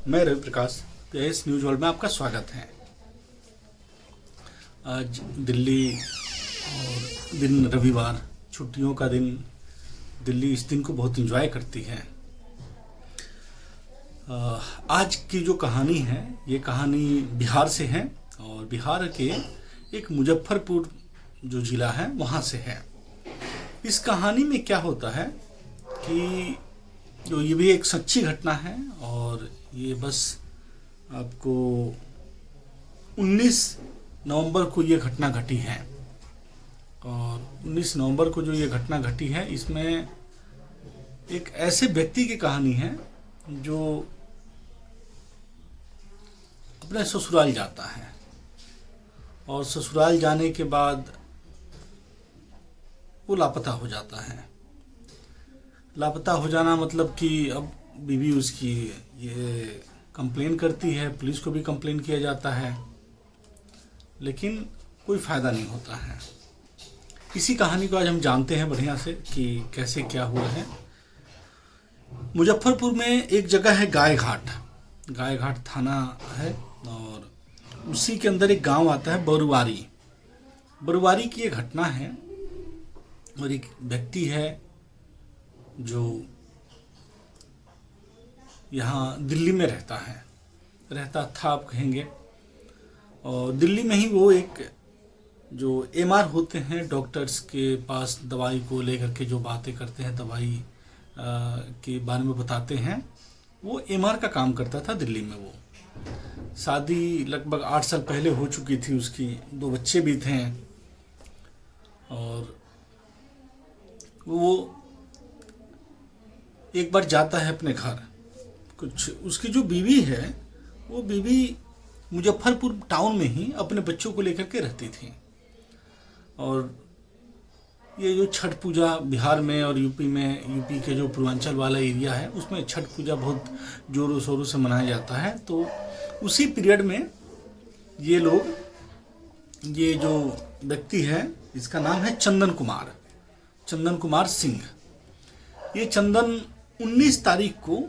मैं Ravi Prakash PS news world में आपका स्वागत है। आज दिल्ली और दिन रविवार, छुट्टियों का दिन। दिल्ली इस दिन को बहुत एंजॉय करती है। आज की जो कहानी है, ये कहानी बिहार से है और बिहार के एक मुजफ्फरपुर जो ज़िला है वहाँ से है। इस कहानी में क्या होता है कि जो ये भी एक सच्ची घटना है और ये बस आपको 19 नवंबर को ये घटना घटी है। और 19 नवंबर को जो ये घटना घटी है, इसमें एक ऐसे व्यक्ति की कहानी है जो अपने ससुराल जाता है और ससुराल जाने के बाद वो लापता हो जाता है। लापता हो जाना मतलब कि अब बीवी उसकी ये कंप्लेन करती है, पुलिस को भी कंप्लेन किया जाता है, लेकिन कोई फ़ायदा नहीं होता है। इसी कहानी को आज हम जानते हैं बढ़िया से कि कैसे क्या हुआ है। मुजफ्फरपुर में एक जगह है गाय घाट। गाय घाट थाना है और उसी के अंदर एक गांव आता है बरुआरी। बरुआरी की एक घटना है और एक व्यक्ति है जो यहाँ दिल्ली में रहता था आप कहेंगे। और दिल्ली में ही वो एक जो MR होते हैं, डॉक्टर्स के पास दवाई को लेकर के जो बातें करते हैं, दवाई के बारे में बताते हैं, वो MR का काम करता था दिल्ली में। वो शादी लगभग 8 साल पहले हो चुकी थी उसकी, 2 बच्चे भी थे। और वो एक बार जाता है अपने घर। कुछ उसकी जो बीवी है, वो बीवी मुजफ्फरपुर टाउन में ही अपने बच्चों को लेकर के रहती थी। और ये जो छठ पूजा बिहार में और यूपी के जो पूर्वांचल वाला एरिया है, उसमें छठ पूजा बहुत जोरों शोरों से मनाया जाता है। तो उसी पीरियड में ये लोग, ये जो व्यक्ति है, इसका नाम है चंदन कुमार सिंह। ये चंदन 19 तारीख को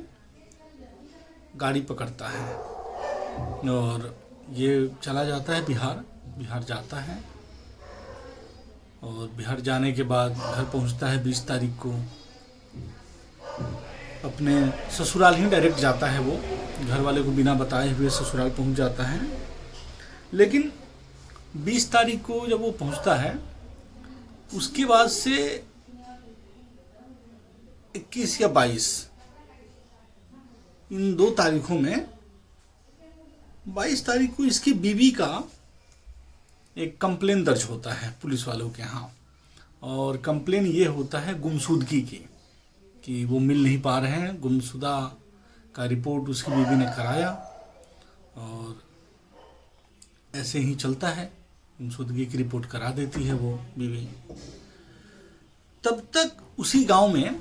गाड़ी पकड़ता है और ये चला जाता है बिहार जाता है। और बिहार जाने के बाद घर पहुंचता है 20 तारीख को। अपने ससुराल ही डायरेक्ट जाता है वो, घर वाले को बिना बताए हुए ससुराल पहुंच जाता है। लेकिन 20 तारीख को जब वो पहुंचता है, उसके बाद से 21 या 22, इन 2 तारीखों में, 22 तारीख को इसकी बीवी का एक कंप्लेन दर्ज होता है पुलिस वालों के यहाँ। और कंप्लेन ये होता है गुमशुदगी की, कि वो मिल नहीं पा रहे हैं। गुमशुदा का रिपोर्ट उसकी बीवी ने कराया और ऐसे ही चलता है, गुमशुदगी की रिपोर्ट करा देती है वो बीवी। तब तक उसी गांव में,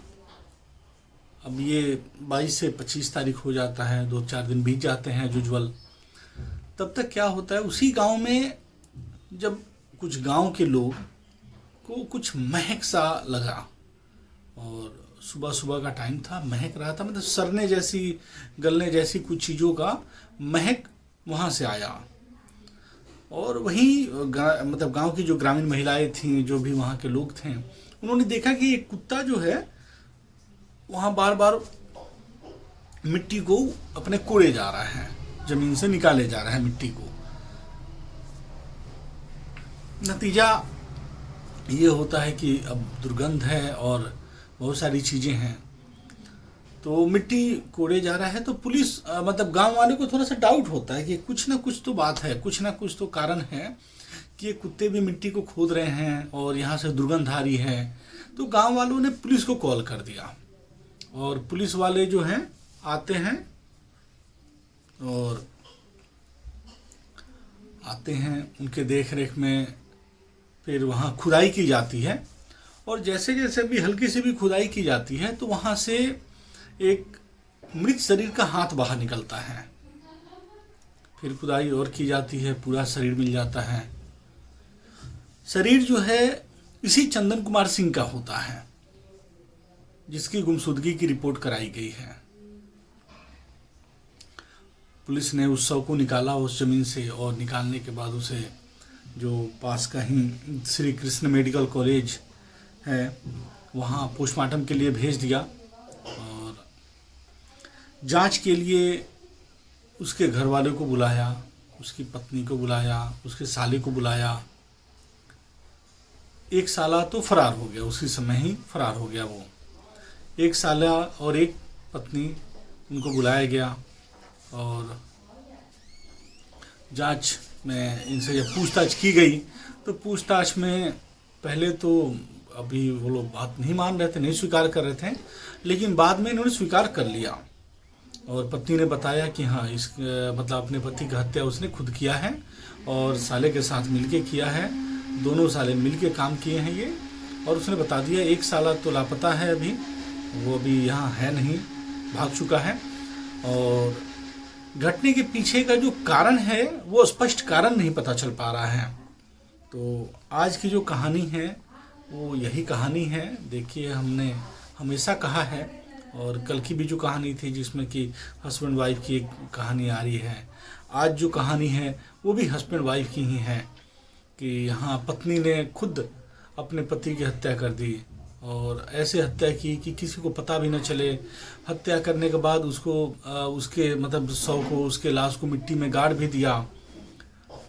अब ये 22 से 25 तारीख हो जाता है, 2-4 दिन बीत जाते हैं यूजुअल। तब तक क्या होता है, उसी गांव में जब कुछ गांव के लोग को कुछ महक सा लगा, और सुबह सुबह का टाइम था, महक रहा था, मतलब सड़ने जैसी, गलने जैसी कुछ चीज़ों का महक वहाँ से आया। और वहीं मतलब गांव की जो ग्रामीण महिलाएं थीं, जो भी वहाँ के लोग थे, उन्होंने देखा कि एक कुत्ता जो है वहाँ बार बार मिट्टी को अपने कोड़े जा रहा है, जमीन से निकाले जा रहा है मिट्टी को। नतीजा ये होता है कि अब दुर्गंध है और बहुत सारी चीज़ें हैं, तो मिट्टी कोड़े जा रहा है। तो पुलिस मतलब गांव वालों को थोड़ा सा डाउट होता है कि कुछ ना कुछ तो बात है, कुछ ना कुछ तो कारण है कि ये कुत्ते भी मिट्टी को खोद रहे हैं और यहाँ से दुर्गंध आ रही है। तो गांव वालों ने पुलिस को कॉल कर दिया और पुलिस वाले जो हैं आते हैं और उनके देख रेख में फिर वहाँ खुदाई की जाती है। और जैसे जैसे भी हल्की सी भी खुदाई की जाती है, तो वहाँ से एक मृत शरीर का हाथ बाहर निकलता है। फिर खुदाई और की जाती है, पूरा शरीर मिल जाता है। शरीर जो है इसी चंदन कुमार सिंह का होता है, जिसकी गुमशुदगी की रिपोर्ट कराई गई है। पुलिस ने उस शव को निकाला उस ज़मीन से, और निकालने के बाद उसे जो पास का ही श्री कृष्ण मेडिकल कॉलेज है वहाँ पोस्टमार्टम के लिए भेज दिया। और जांच के लिए उसके घर वालों को बुलाया, उसकी पत्नी को बुलाया, उसके साले को बुलाया। एक साला तो फरार हो गया, उसी समय ही फरार हो गया वो। एक साला और एक पत्नी, उनको बुलाया गया और जांच में इनसे जब पूछताछ की गई तो पूछताछ में पहले तो अभी वो लोग बात नहीं मान रहे थे, नहीं स्वीकार कर रहे थे, लेकिन बाद में इन्होंने स्वीकार कर लिया। और पत्नी ने बताया कि हाँ, इस मतलब अपने पति की हत्या उसने खुद किया है और साले के साथ मिलके किया है, दोनों साले मिलके काम किए हैं ये। और उसने बता दिया एक साला तो लापता है, अभी वो अभी यहाँ है नहीं, भाग चुका है। और घटने के पीछे का जो कारण है वो स्पष्ट कारण नहीं पता चल पा रहा है। तो आज की जो कहानी है वो यही कहानी है। देखिए, हमने हमेशा कहा है, और कल की भी जो कहानी थी जिसमें कि हस्बैंड वाइफ की एक कहानी आ रही है, आज जो कहानी है वो भी हस्बैंड वाइफ की ही है कि यहाँ पत्नी ने खुद अपने पति की हत्या कर दी, और ऐसे हत्या की कि किसी को पता भी न चले। हत्या करने के बाद उसको उसके मतलब शव को, उसके लाश को मिट्टी में गाड़ भी दिया,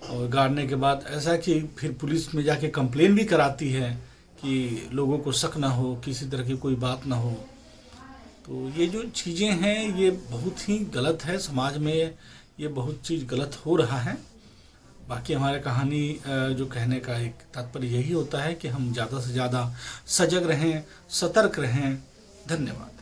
और गाड़ने के बाद ऐसा कि फिर पुलिस में जाके कंप्लेन भी कराती है कि लोगों को शक ना हो, किसी तरह की कोई बात ना हो। तो ये जो चीज़ें हैं ये बहुत ही गलत है, समाज में ये बहुत चीज़ गलत हो रहा है। बाकी हमारे कहानी जो कहने का एक तात्पर्य यही होता है कि हम ज़्यादा से ज़्यादा सजग रहें, सतर्क रहें। धन्यवाद।